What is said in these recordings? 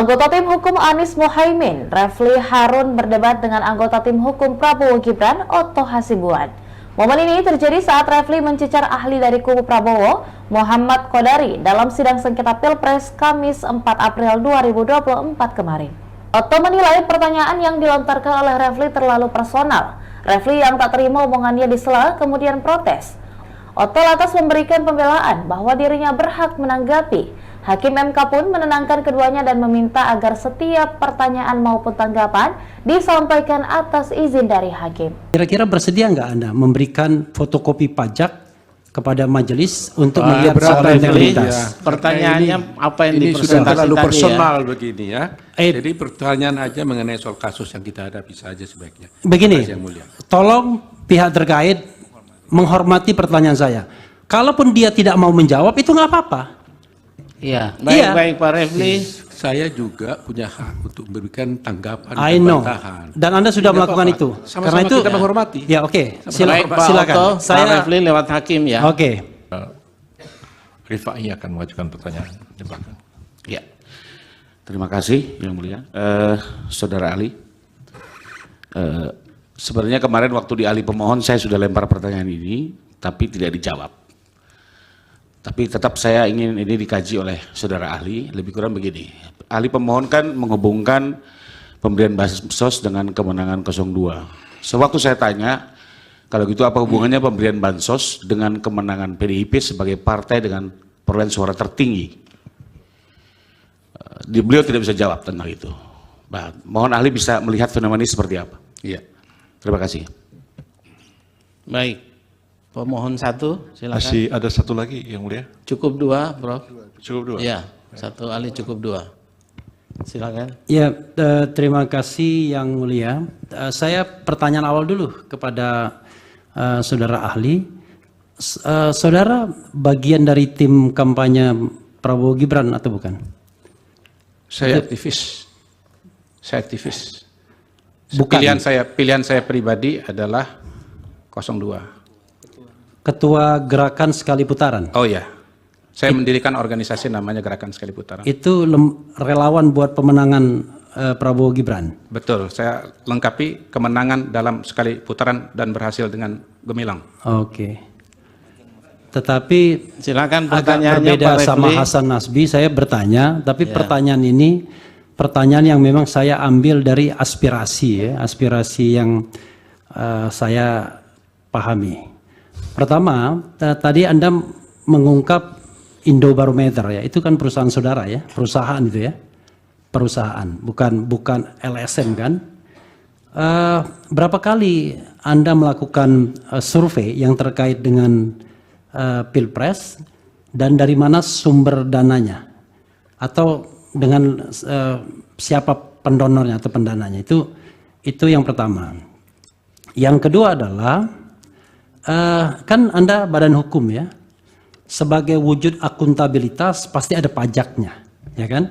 Anggota tim hukum Anies Mohaimin, Refli Harun berdebat dengan anggota tim hukum Prabowo Gibran, Otto Hasibuan. Momen ini terjadi saat Refli mencecar ahli dari kubu Prabowo, Muhammad Kodari, dalam sidang sengketa Pilpres Kamis 4 April 2024 kemarin. Otto menilai pertanyaan yang dilontarkan oleh Refli terlalu personal. Refli yang tak terima omongannya disela kemudian protes. Otto lantas memberikan pembelaan bahwa dirinya berhak menanggapi. Hakim MK pun menenangkan keduanya dan meminta agar setiap pertanyaan maupun tanggapan disampaikan atas izin dari hakim. Kira-kira bersedia nggak Anda memberikan fotokopi pajak kepada majelis untuk melihat soal integritas? Ya, pertanyaannya apa yang ini sudah terlalu personal ya? Begini ya. Jadi pertanyaan aja mengenai soal kasus yang kita hadapi saja sebaiknya. Begini, tolong pihak terkait menghormati pertanyaan saya. Kalaupun dia tidak mau menjawab itu nggak apa-apa. Iya, baik Pak Refli. Saya juga punya hak untuk memberikan tanggapan I dan know. bantahan. Dan Anda sudah melakukan itu. Sama-sama karena itu kita menghormati. Ya oke. Baik Pak Silakan. Otto, Pak Refli lewat hakim ya. Oke. Rifai akan mengajukan pertanyaan. Ya, terima kasih Yang Mulia. Saudara ahli, sebenarnya kemarin waktu di ahli pemohon saya sudah lempar pertanyaan ini, tapi tidak dijawab. Tapi tetap saya ingin ini dikaji oleh saudara ahli, lebih kurang begini. Ahli pemohon kan menghubungkan pemberian bansos dengan kemenangan 02. Sewaktu saya tanya, kalau gitu apa hubungannya pemberian bansos dengan kemenangan PDIP sebagai partai dengan perolehan suara tertinggi? Beliau tidak bisa jawab tentang itu. Nah, mohon ahli bisa melihat fenomena ini seperti apa. Iya. Terima kasih. Baik. Pemohon satu, silakan. Masih ada satu lagi Yang Mulia. Cukup dua, Prof. Cukup dua. Ya, satu ahli cukup dua. Silakan. Ya, terima kasih Yang Mulia. Saya pertanyaan awal dulu kepada saudara ahli. Saudara bagian dari tim kampanye Prabowo Gibran atau bukan? Saya aktivis. Saya aktivis. Bukan. Pilihan saya pribadi adalah 02. Ketua Gerakan Sekali Putaran. Oh ya. Saya mendirikan organisasi namanya Gerakan Sekali Putaran. Itu relawan buat pemenangan Prabowo Gibran. Betul, saya lengkapi kemenangan dalam sekali putaran dan berhasil dengan gemilang. Oke. Tetapi Silakan agak pertanyaannya berbeda Pak sama Refli. Hasan Nasbi, saya bertanya, tapi pertanyaan ini pertanyaan yang memang saya ambil dari aspirasi ya, aspirasi yang saya pahami. Pertama, tadi Anda mengungkap Indobarometer ya, itu kan perusahaan saudara ya, perusahaan itu ya, perusahaan, bukan LSM kan. Berapa kali Anda melakukan survei yang terkait dengan Pilpres dan dari mana sumber dananya atau dengan siapa pendonornya atau pendananya, itu yang pertama. Yang kedua adalah kan Anda badan hukum ya, sebagai wujud akuntabilitas pasti ada pajaknya, ya kan?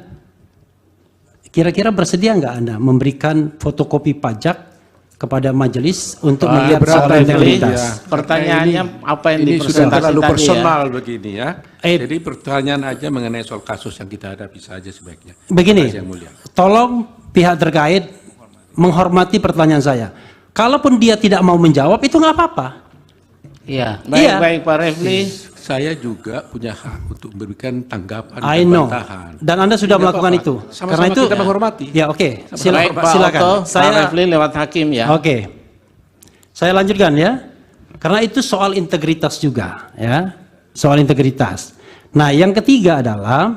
Kira-kira bersedia nggak Anda memberikan fotokopi pajak kepada majelis untuk melihat soal integritas? Ya. Pertanyaannya apa yang ini sudah terlalu tadi personal ya? begini ya. Jadi pertanyaan aja mengenai soal kasus yang kita hadapi saja sebaiknya. Begini, Yang Mulia. tolong pihak terkait menghormati pertanyaan saya. Kalaupun dia tidak mau menjawab itu nggak apa-apa. Iya, Iya. baik Pak Refli. Saya juga punya hak untuk memberikan tanggapan I dan know. bantahan. Dan Anda sudah melakukan itu. Sama-sama Karena itu kita menghormati. Ya oke. Baik Pak Silakan. Otto, Pak Refli lewat hakim ya. Oke. Saya lanjutkan ya. Karena itu soal integritas juga ya. Soal integritas. Nah, yang ketiga adalah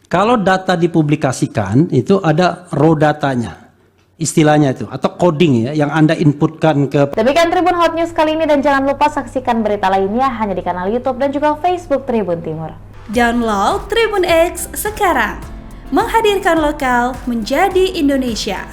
kalau data dipublikasikan itu ada raw datanya. Istilahnya itu atau coding ya yang Anda inputkan ke. Demikian Tribun Hot News kali ini dan jangan lupa saksikan berita lainnya hanya di kanal YouTube dan juga Facebook Tribun Timur. Download Tribun X sekarang. Menghadirkan lokal menjadi Indonesia.